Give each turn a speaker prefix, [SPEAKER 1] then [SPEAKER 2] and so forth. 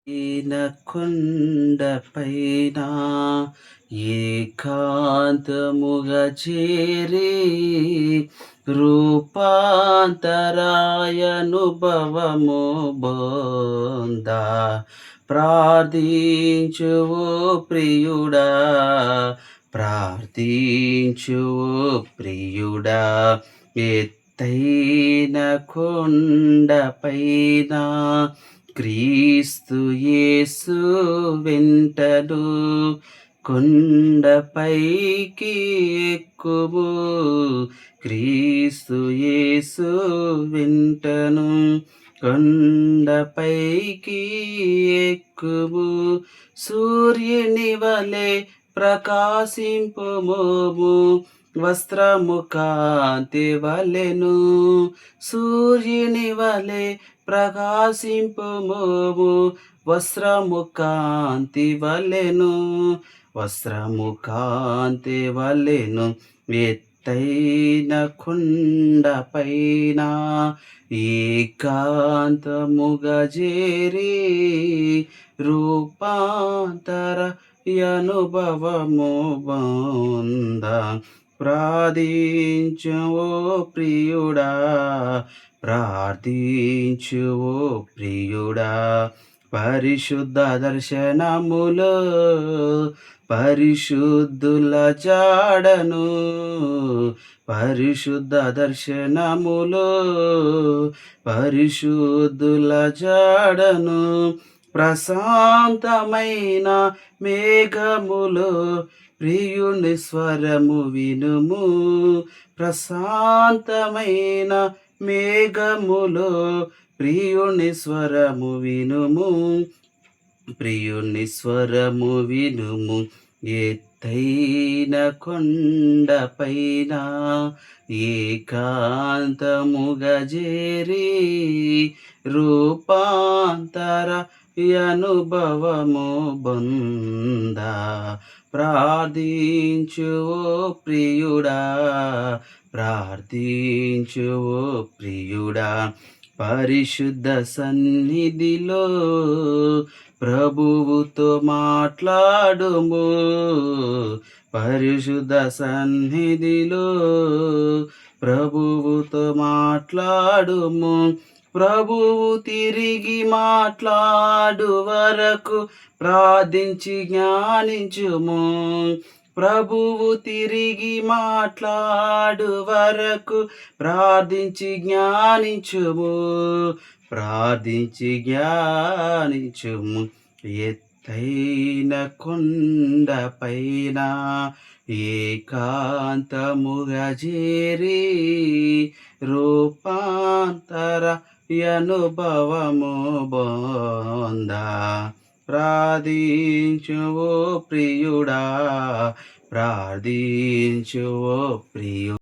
[SPEAKER 1] ఈన కొండపైన ఏకాంతముగా చేరి రూపాంతరాయనుభవము బొంద ప్రార్థించు ఓ ప్రియుడా, ప్రార్థించు ఓ ప్రియుడా. ఎత్తైన కొండపైన క్రీస్తు యేసు వెంటను కొండపైకి ఎక్కుము, క్రీస్తు యేసు వెంటను కొండపైకి ఎక్కుము. సూర్యుని వలె ప్రకాశింపుము, వస్త్రము కాంతి వలెను. సూర్యుని వలె ప్రకాశింపుము, వస్త్రము కాంతి వలెను, వస్త్రము కాంతి వలెను. ఎత్తైన కొండపైన ఏకాంతముగా చేరి రూపాంతర అనుభవము బొంద ప్రార్థించు ఓ ప్రియుడా, ప్రార్థించు ఓ ప్రియుడా. పరిశుద్ధ దర్శనములో పరిశుద్ధుల జాడను, పరిశుద్ధ దర్శనములో పరిశుద్ధుల జాడను. ప్రశాంతమైన మేఘములో ప్రియుని స్వరము వినుము, ప్రశాంతమైన మేఘములో ప్రియుని స్వరము వినుము, ప్రియుని స్వరము వినుము. ఎత్తైన కొండపైన ఏకాంతముగా చేరి రూపాంతర అనుభవము బొంద ప్రార్థించు ఓ ప్రియుడా, ప్రార్థించు ఓ ప్రియుడా. పరిశుద్ధ సన్నిధిలో ప్రభువుతో మాట్లాడుము, పరిశుద్ధ సన్నిధిలో ప్రభువుతో మాట్లాడుము. ప్రభువు తిరిగి మాట్లాడు వరకు ప్రార్థించి జ్ఞానించుము, ప్రభువు తిరిగి మాట్లాడు వరకు ప్రార్థించి జ్ఞానించుము, ప్రార్థించి జ్ఞానించుము. ఎత్తైన కొండపైన ఏకాంతముగా చేరి రూపాంతర అనుభవము బొంద ప్రార్థించు ఓ ప్రియుడా, ప్రార్థించు ఓ ప్రియుడా.